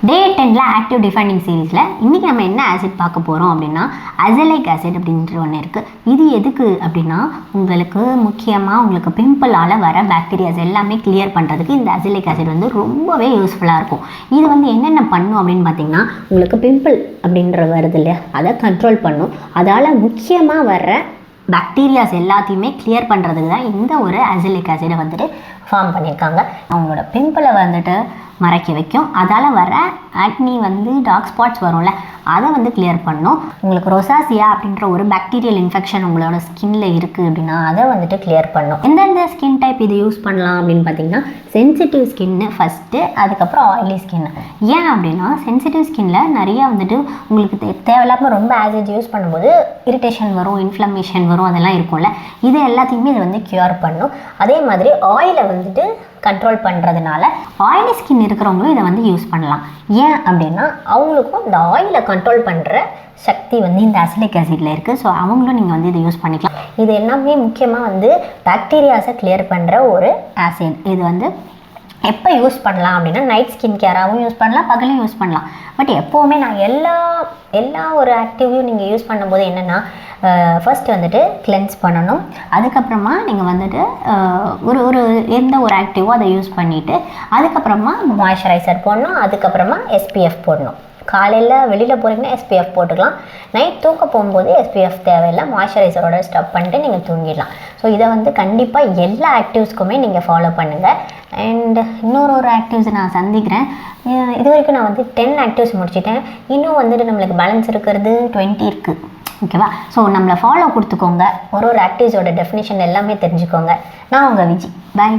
டே 10ல் active defining சீரீஸில் இன்றைக்கி நம்ம என்ன ஆசிட் பார்க்க போகிறோம் அப்படின்னா அசலைக் ஆசிட் அப்படின்ற ஒன்று இருக்குது. இது எதுக்கு அப்படின்னா உங்களுக்கு முக்கியமாக உங்களுக்கு பிம்பிளால் வர பாக்டீரியாஸ் எல்லாமே கிளியர் பண்ணுறதுக்கு இந்த அசலைக் ஆசிட் வந்து ரொம்பவே யூஸ்ஃபுல்லாக இருக்கும். இது வந்து என்னென்ன பண்ணும் அப்படின்னு பார்த்தீங்கன்னா உங்களுக்கு பிம்பிள் அப்படின்ற வருது இல்லையா, அதை கண்ட்ரோல் பண்ணும். அதால் முக்கியமாக வர்ற பாக்டீரியாஸ் எல்லாத்தையுமே கிளியர் பண்ணுறதுக்கு தான் இந்த ஒரு அசலைக் ஆசிடை வந்துட்டு ஃபார்ம் பண்ணியிருக்காங்க. அவங்களோட பிம்பிளை வந்துட்டு மறைக்க வைக்கும். அதால் வர ஆக்னி வந்து டார்க் ஸ்பாட்ஸ் வரும்ல, அதை வந்து கிளியர் பண்ணும். உங்களுக்கு ரொசாசியா அப்படின்ற ஒரு பாக்டீரியல் இன்ஃபெக்ஷன் உங்களோட ஸ்கின்ல இருக்குது அப்படின்னா அதை வந்துட்டு கிளியர் பண்ணும். எந்தெந்த ஸ்கின் டைப் இது யூஸ் பண்ணலாம் அப்படின்னு பார்த்தீங்கன்னா சென்சிட்டிவ் ஸ்கின்னு ஃபஸ்ட்டு, அதுக்கப்புறம் ஆயிலி ஸ்கின்னு. ஏன் அப்படின்னா சென்சிட்டிவ் ஸ்கின்னில் நிறையா வந்துட்டு உங்களுக்கு தேவையில்லாமல் ரொம்ப ஆசிட் யூஸ் பண்ணும்போது இரிட்டேஷன் வரும், இன்ஃப்ளமேஷன் வரும், அதெல்லாம் இருக்கும்ல. இது எல்லாத்தையுமே இது வந்து க்யூர் பண்ணும். அதே மாதிரி ஆயிலை வந்துட்டு கண்ட்ரோல் பண்ணுறதுனால ஆயிலி ஸ்கின் இருக்கிறவங்களும் இதை வந்து யூஸ் பண்ணலாம். ஏன் அப்படின்னா அவங்களுக்கும் இந்த ஆயிலை கண்ட்ரோல் பண்ணுற சக்தி வந்து இந்த அசலைக் ஆசிடில் இருக்குது. ஸோ அவங்களும் நீங்கள் வந்து இதை யூஸ் பண்ணிக்கலாம். இது எல்லாமே முக்கியமாக வந்து பாக்டீரியாஸை கிளியர் பண்ணுற ஒரு ஆசிட். இது வந்து எப்போ யூஸ் பண்ணலாம் அப்படின்னா நைட் ஸ்கின் கேராகவும் யூஸ் பண்ணலாம், பகலையும் யூஸ் பண்ணலாம். பட் எப்போவுமே நான் எல்லா ஒரு ஆக்டிவையும் நீங்கள் யூஸ் பண்ணும்போது என்னென்னா ஃபர்ஸ்ட் வந்துட்டு கிளென்ஸ் பண்ணணும். அதுக்கப்புறமா நீங்கள் வந்துட்டு ஒரு எந்த ஒரு ஆக்டிவோ அதை யூஸ் பண்ணிவிட்டு அதுக்கப்புறமா மாய்ஸ்சரைசர் போடணும். அதுக்கப்புறமா SPF போடணும். காலையில் வெளியில் போகிறீங்கன்னா SPF போட்டுக்கலாம். நைட் தூக்க போகும்போது SPF தேவையில்லை, மாய்ஸ்சரைசரோட ஸ்டாப் பண்ணிட்டு நீங்கள் தூங்கிடலாம். ஸோ இதை வந்து கண்டிப்பாக எல்லா ஆக்டிவ்ஸ்க்குமே நீங்கள் ஃபாலோ பண்ணுங்கள். அண்ட் இன்னொரு ஆக்டிவ்ஸை நான் சந்திக்கிறேன். இது வரைக்கும் நான் வந்து 10 ஆக்டிவ்ஸ் முடிச்சிட்டேன். இன்னும் வந்துட்டு நம்மளுக்கு பேலன்ஸ் இருக்கிறது 20 இருக்குது. ஓகேவா? ஸோ நம்மளை ஃபாலோ கொடுத்துக்கோங்க. ஒரு ஆக்டிவ்ஸோட டெஃபினிஷன் எல்லாமே தெரிஞ்சுக்கோங்க. நான் உங்கள் விஜி. பாய்.